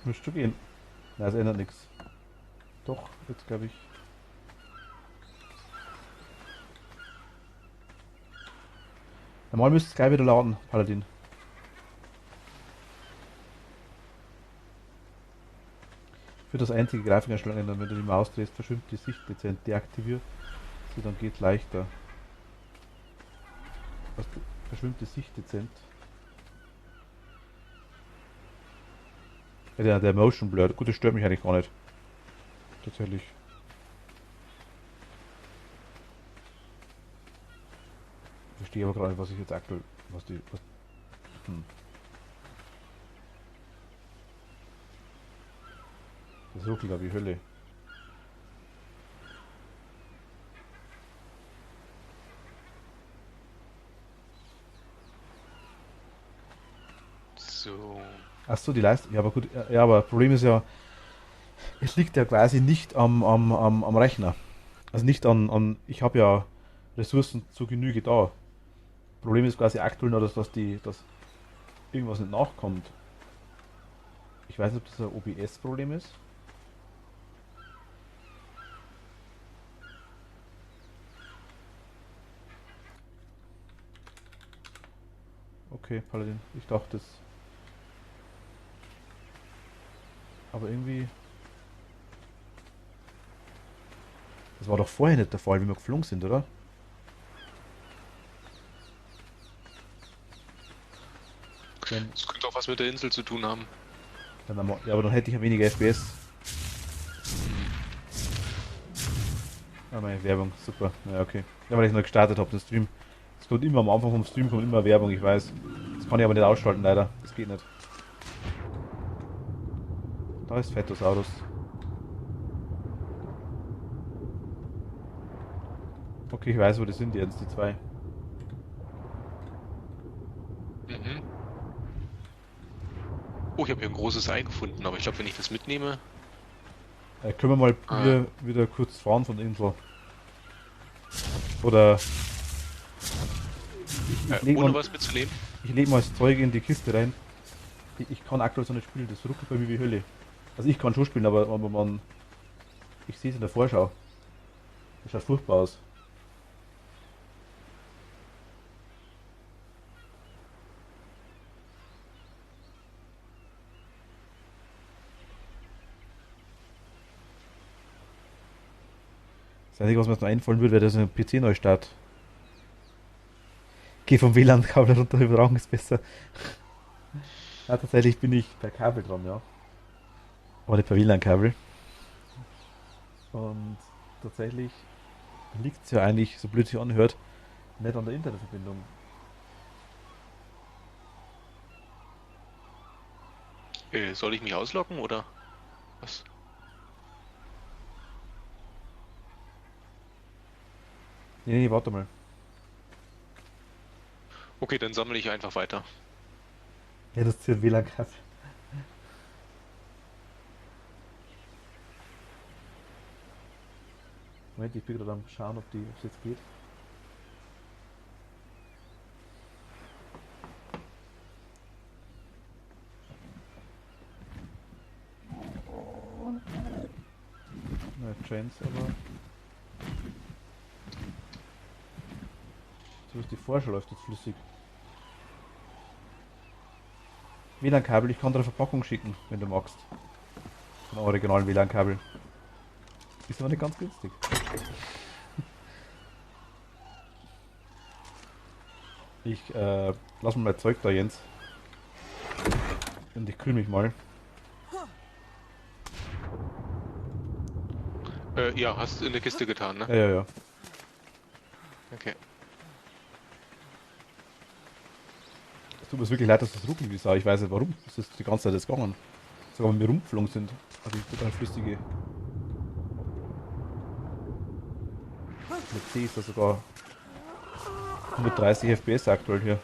Müsste gehen. Na, es ändert nichts. Doch, jetzt glaube ich. Normal müsste es gleich wieder laden, Paladin. Für das einzige Grafikeinstellung ändern, wenn du die Maus drehst, verschwimmt die Sicht dezent. Deaktiviert sie, dann geht leichter. Was, verschwimmt die Sicht dezent. Ja, der Motion Blur, gut, das stört mich eigentlich gar nicht. Tatsächlich. Ich verstehe aber gerade nicht, was ich jetzt aktuell. Was die. Was, hm. Das ruckelt da wie Hölle. So. Achso, die Leistung. Ja, aber gut. Ja, aber Problem ist ja, es liegt ja quasi nicht am Rechner. Also nicht ich habe ja Ressourcen zu Genüge da. Problem ist quasi aktuell nur, dass irgendwas nicht nachkommt. Ich weiß nicht, ob das ein OBS-Problem ist. Okay, Paladin. Ich dachte das. Aber irgendwie. Das war doch vorher nicht der Fall, wie wir geflogen sind, oder? Wenn, Das könnte auch was mit der Insel zu tun haben. ja, aber dann hätte ich ja weniger FPS. Ah, meine Werbung, super. Ja, okay. Ja, weil ich noch gestartet habe, den Stream. Es kommt immer am Anfang vom Stream kommt immer Werbung, ich weiß. Das kann ich aber nicht ausschalten, leider. Das geht nicht. Da ist Fetosaurus. Okay, ich weiß, wo die sind jetzt, die zwei. Mhm. Oh, ich habe hier ein großes Ei gefunden, aber ich glaube, wenn ich das mitnehme. Können wir mal Ah, wieder kurz fahren von der Insel? Oder ich leg ohne mal, was mitzunehmen? ich leg mal das Zeug in die Kiste rein. Ich kann aktuell so nicht spielen, das ruckelt bei mir wie Hölle. Also ich kann schon spielen, aber ich sehe es in der Vorschau. Das schaut furchtbar aus. Das Einzige, was mir jetzt noch einfallen würde, wäre, dass ich einen PC neu start. Geh vom WLAN-Kabel runter, übertragen ist besser. Ja, tatsächlich bin ich per Kabel dran, ja. Aber nicht per WLAN-Kabel. Und tatsächlich liegt es ja eigentlich, so blöd sich anhört, nicht an der Internetverbindung. Soll ich mich ausloggen oder was? Nee, nee, warte mal. Okay, dann sammle ich einfach weiter. Ja, das ist ja ein WLAN-Kabel. Moment, ich bin gerade am schauen, ob es jetzt geht. Na, Chance, aber zumindest die Vorschau läuft jetzt flüssig. WLAN-Kabel, ich kann dir eine Verpackung schicken, wenn du magst. Von einem originalen WLAN-Kabel. Ist aber nicht ganz günstig. Ich lass mal mein Zeug da, Jens. Und ich kühl mich mal. Ja, hast in der Kiste getan, ne? Ja, ja, ja. Okay. Es tut mir wirklich leid, dass das ruckelt wie Sau. Ich weiß nicht warum. Es ist die ganze Zeit jetzt gegangen. Sogar wenn wir rumgeflogen sind. Also die total flüssige. Mit C ist da sogar 130 FPS aktuell hier.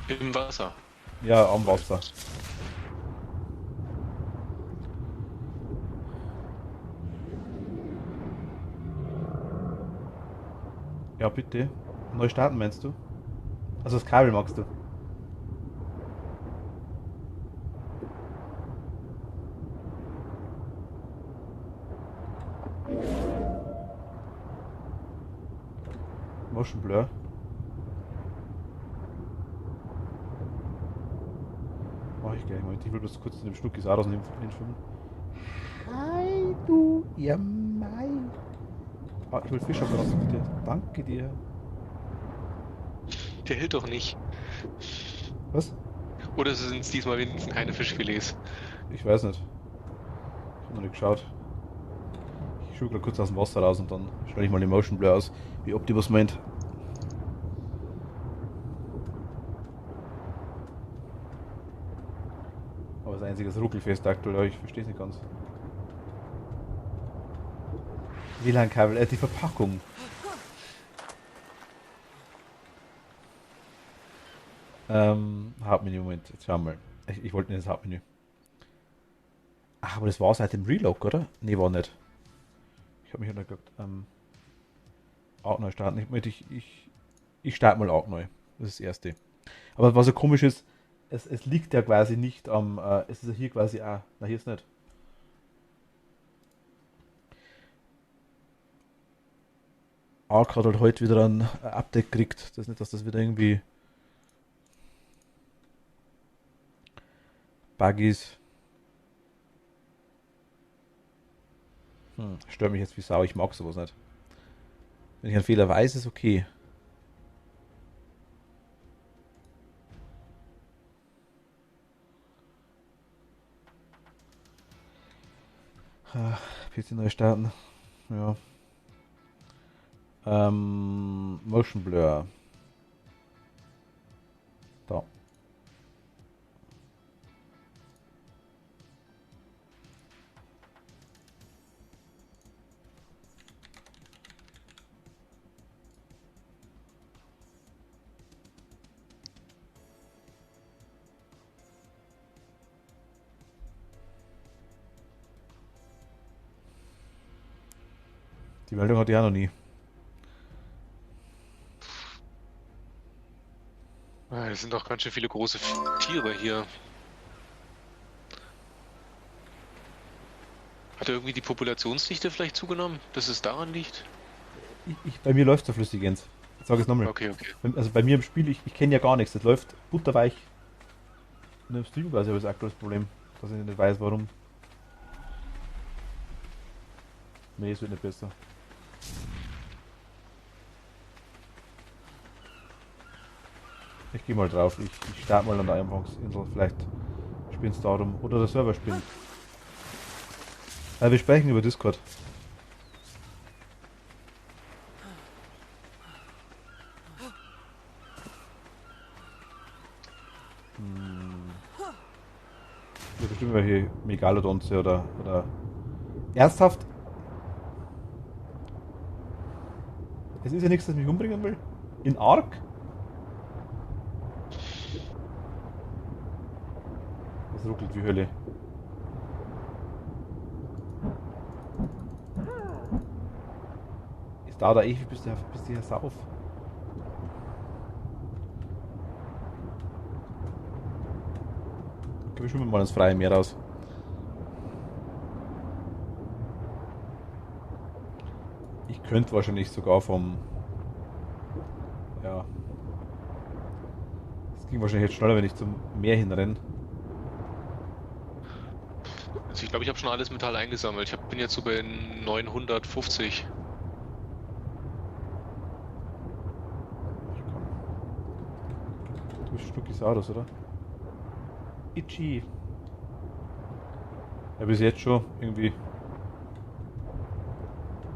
Im Wasser. Ja, am Wasser. Ja, bitte. Neu starten meinst du? Also das Kabel magst du? Motion Blur. Mach ich gleich mal. Ich will bloß kurz in dem Schnuckis auch rausnehmen von den Filmen. Hi, du, ihr Mai. Ah, ich will Fischer lassen, bitte. Danke dir. Der hält doch nicht. Was? Oder sind es diesmal wenigstens keine Fischfilets? Ich weiß nicht. Ich habe noch nicht geschaut. Ich schaue gerade kurz aus dem Wasser raus und dann stelle ich mal den Motion Blur aus, wie Optimus meint. Aber das einzige ist ruckelfest aktuell, ich verstehe es nicht ganz. WLAN-Kabel, die Verpackung. Hauptmenü, Moment, jetzt schauen wir mal. Ich wollte nicht das Hauptmenü. Ach, aber das war seit dem Relog, oder? Nee, war nicht. Ich habe mich noch gedacht, Arc neu starten. Ich starte mal Arc neu. Das ist das erste. Aber was so komisch ist, es liegt ja quasi nicht am, es ist ja hier quasi auch, na hier ist nicht. Arc hat halt heute wieder ein Update gekriegt. Das ist nicht, dass das wieder irgendwie Bug ist. Stört mich jetzt wie Sau, ich mag sowas nicht. Wenn ich einen Fehler weiß, ist okay. PC neu starten. Ja. Motion Blur. Da. Die Meldung hatte ich auch noch nie. Es sind doch ganz schön viele große Tiere hier. Hat irgendwie die Populationsdichte vielleicht zugenommen, dass es daran liegt? Bei mir läuft so flüssig, Jens. Ich sage es nochmal. Okay, okay. Also bei mir im Spiel, ich kenne ja gar nichts. Das läuft butterweich. In dem Stream quasi habe ich das aktuelle Problem, dass ich nicht weiß, warum. Nee, es wird nicht besser. Ich gehe mal drauf. Ich starte mal an der Einbauungsinsel. Vielleicht spinnt es darum. Oder der Server spinnt. Wir sprechen über Discord. Ja, bestimmt welche Megalodonze oder. Ernsthaft? Es ist ja nichts, das mich umbringen will. In Ark? Es ruckelt wie Hölle. Es dauert da ewig, bis die hier sauf. Okay, wir schwimmen mal ins freie Meer raus. Ich könnte wahrscheinlich sogar vom. Ja. Es ging wahrscheinlich jetzt schneller, wenn ich zum Meer hinrenne. Also ich glaube, ich habe schon alles Metall eingesammelt. Bin jetzt so bei 950. Du bist Stuckisaurus, oder? Itchy. Ja, bis jetzt schon irgendwie.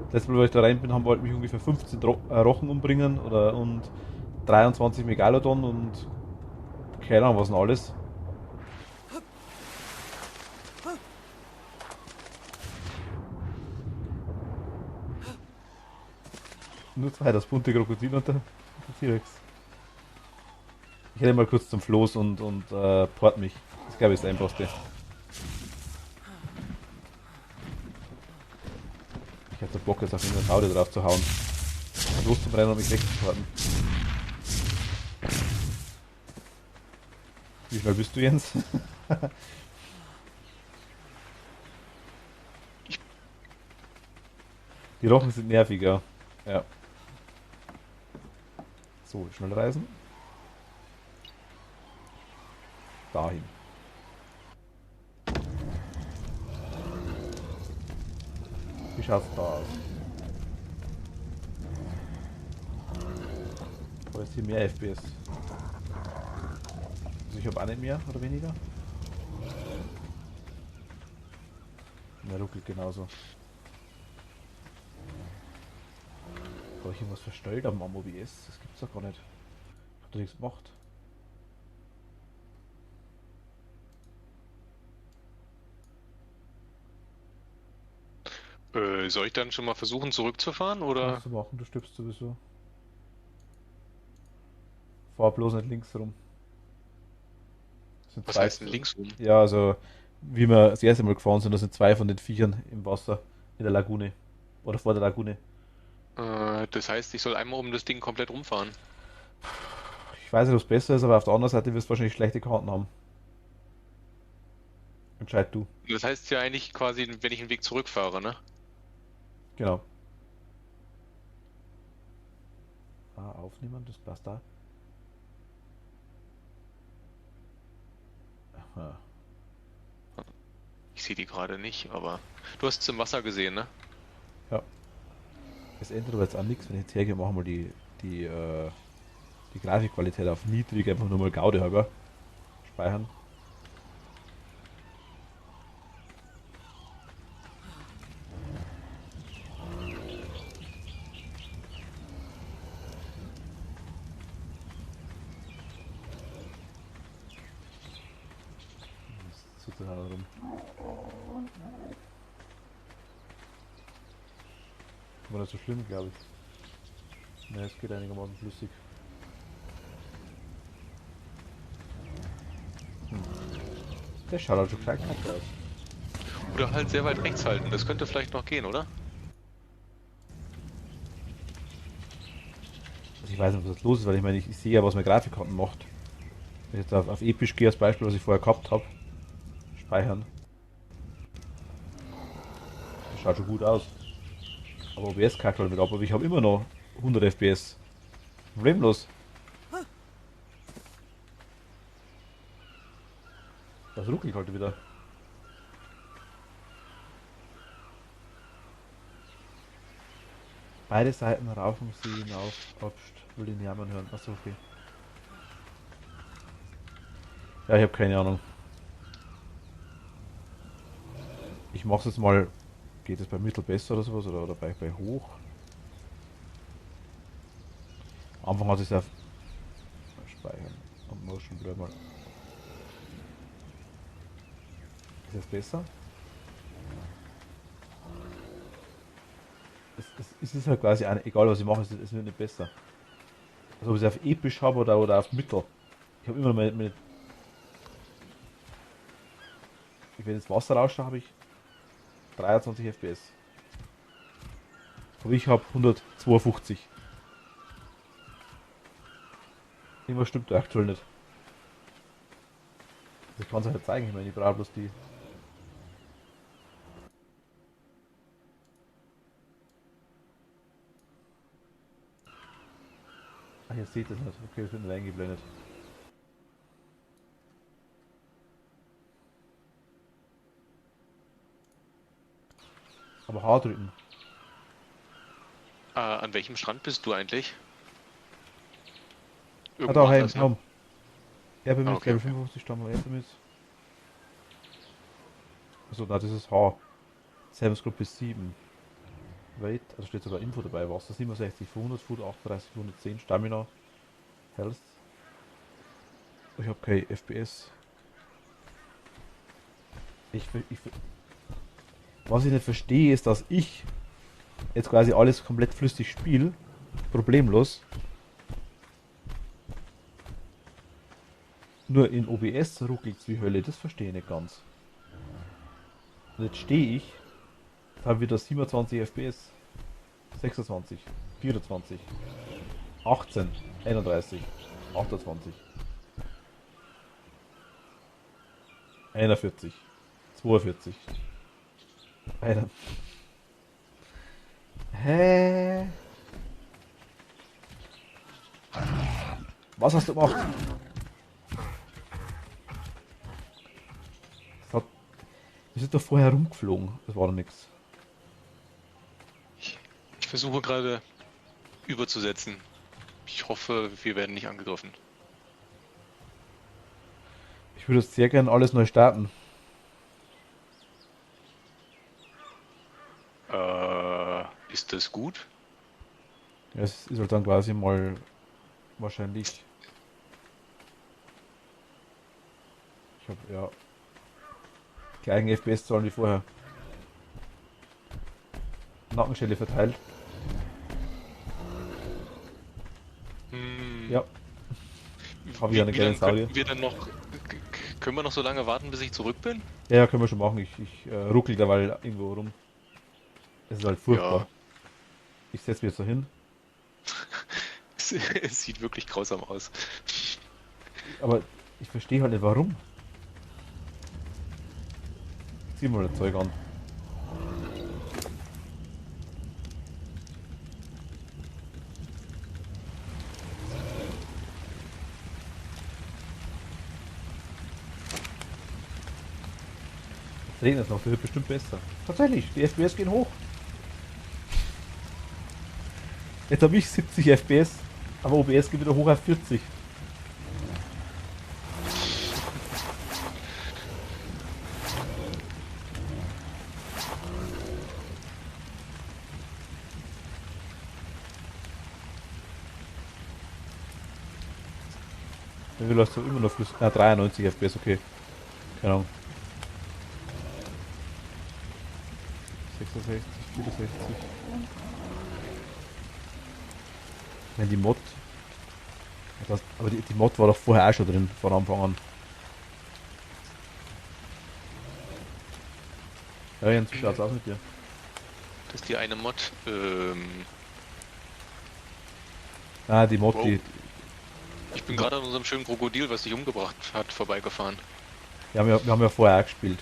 Das letzte Mal, wo ich da rein bin, wollten mich ungefähr 15 Rochen umbringen und 23 Megalodon und keine Ahnung was denn alles. Nur zwei, das bunte Krokodil und der T-Rex. Ich renne mal kurz zum Floß und port mich. Das glaube ich ist das Einfachste. Ich habe da Bock jetzt auf eine Saude drauf zu hauen. Loszurennen und mich wegzuporten. Wie schnell bist du, Jens? Die Rochen sind nerviger. Ja. So, schnell reisen. Dahin. Wie schaut's da aus? Oder ist hier mehr FPS? Also ich habe auch nicht mehr oder weniger. Der ruckelt genauso. Habe ich irgendwas verstellt am OBS? Das gibt's doch gar nicht. Ich hab doch nichts gemacht. Soll ich dann schon mal versuchen zurückzufahren oder? Kannst du machen, du stirbst sowieso. Fahr bloß nicht links rum. Das sind Was zwei. heißt denn links rum? Ja, also wie wir das erste Mal gefahren sind, da sind zwei von den Viechern im Wasser in der Lagune. Oder vor der Lagune. Das heißt, ich soll einmal um das Ding komplett rumfahren. Ich weiß nicht, ob es besser ist, aber auf der anderen Seite wirst du wahrscheinlich schlechte Karten haben. Entscheid du. Das heißt ja eigentlich quasi, wenn ich einen Weg zurückfahre, ne? Genau. Aufnehmen, das passt da. Aha. Ich sehe die gerade nicht, aber du hast es im Wasser gesehen, ne? Ja. Es ändert aber jetzt auch nichts, wenn ich jetzt hergehe, machen wir die Grafikqualität auf niedrig, einfach nur mal Gaude halber. Speichern. Das tut total rum. War nicht so schlimm, glaube ich. Ne, es geht einigermaßen flüssig. Der schaut halt schon gleich kacke aus. Oder halt sehr weit rechts halten, das könnte vielleicht noch gehen, oder? Also ich weiß nicht, was jetzt los ist, weil ich meine, ich sehe ja, was meine Grafikkarten macht. Wenn ich jetzt auf Episch gehe, als Beispiel, was ich vorher gehabt habe. Speichern. Das schaut schon gut aus. Aber OBS kackt halt mit ab, aber ich habe immer noch 100 FPS. Problemlos. Das ruckelt halt wieder. Beide Seiten rauf und sie hinauf. Obst. Will den Jammern hören. Achso, okay. Ja, ich habe keine Ahnung. Ich mache es jetzt mal. Geht es bei Mittel besser oder sowas? Oder bei hoch? Am Anfang hat es auf Speichern und Motion Blur mal. Ist das besser? Es ist halt quasi egal was ich mache, es wird nicht besser. Also ob ich es auf episch habe oder auf Mittel. Ich habe immer noch wenn jetzt Wasser rausche, habe ich 23 FPS. Aber ich habe 152. Irgendwas stimmt da aktuell nicht. Ich kann es euch halt zeigen, ich meine, ich brauche bloß die. Ach, ihr seht das nicht. Okay, es wird nicht eingeblendet. Aber H drücken. An welchem Strand bist du eigentlich? Ah, da, heim, anders, ne? komm. Ja, bei mir ist Okay, Level okay. 55 Stamm, er bei mir ist. Achso, na, das ist H. Service-Gruppe 7. Wait, also steht sogar Info dabei. Wasser 67 für 100 Food, 38 für 110 Stamina, Health. Ich habe kein FPS. Was ich nicht verstehe, ist, dass ich jetzt quasi alles komplett flüssig spiele. Problemlos. Nur in OBS ruckelt's wie Hölle, das verstehe ich nicht ganz. Und jetzt stehe ich, habe wieder 27 FPS, 26, 24, 18, 31, 28, 41, 42. Einer. Hä? Was hast du gemacht? Wir sind doch vorher rumgeflogen. Das war doch nichts. Ich versuche gerade überzusetzen. Ich hoffe, wir werden nicht angegriffen. Ich würde jetzt sehr gern alles neu starten. Ist das gut? Ja, es ist halt dann quasi mal wahrscheinlich. Ich habe ja gleichen FPS-Zahlen wie vorher. Nackenstelle verteilt. Hm, Ja, habe ich eine kleine lange Sauge. könnten wir dann noch... Können wir noch so lange warten, bis ich zurück bin? Ja, ja, können wir schon machen. Ich ruckel derweil irgendwo rum. Es ist halt furchtbar. Ja. Ich setze mich jetzt da hin. Es sieht wirklich grausam aus. Aber ich verstehe halt nicht warum. Zieh mal das Zeug an. Jetzt regnet es noch, das wird bestimmt besser. Tatsächlich, die FPS gehen hoch. Jetzt habe ich 70 FPS, aber OBS geht wieder hoch auf 40. Wie läuft es immer noch plus 93 FPS, okay. Keine Ahnung. 66, 64. Wenn die Mod. Aber die Mod war doch vorher auch schon drin, von Anfang an. Ja, Jens, wie schaut's aus mit dir? Das ist die eine Mod. Ah, die Mod, Wow. die. Ich bin gerade an unserem schönen Krokodil, was sich umgebracht hat, vorbeigefahren. Ja, wir haben ja vorher auch gespielt.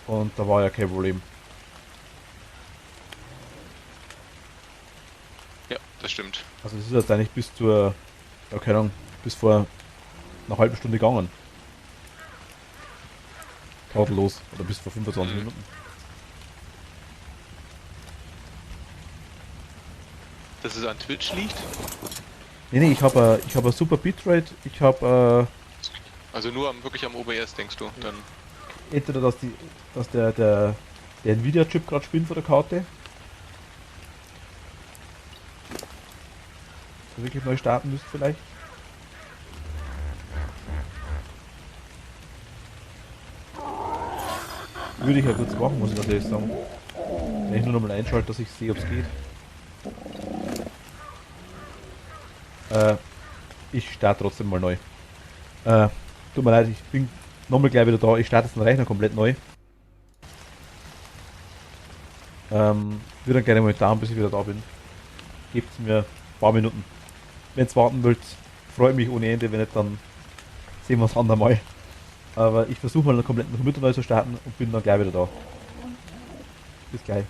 Und da war ja kein Problem. Ja, das stimmt. Also das ist jetzt eigentlich bis zur. Ja, keine Ahnung, bis vor einer halben Stunde gegangen. Tadellos. Oder bis vor 25 Mhm. Minuten. Dass es an Twitch liegt? Nee, ich habe ich hab ein super Bitrate. Ich habe Also nur wirklich am OBS, denkst du? Dann entweder, dass der Nvidia-Chip gerade spinnt von der Karte. Dass ihr wirklich neu starten müsst vielleicht. Würde ich ja kurz machen, muss ich ganz ehrlich sagen. Wenn ich nur nochmal einschalte, dass ich sehe, ob es geht. Ich starte trotzdem mal neu. Tut mir leid, ich bin nochmal gleich wieder da. Ich starte jetzt den Rechner komplett neu. Würde dann gerne mal dauern, bis ich wieder da bin. Gebt mir ein paar Minuten. Wenn ihr warten wollt, freue ich mich ohne Ende. Wenn nicht, dann sehen wir es andermal. Aber ich versuche mal einen kompletten Computer neu zu starten und bin dann gleich wieder da. Bis gleich.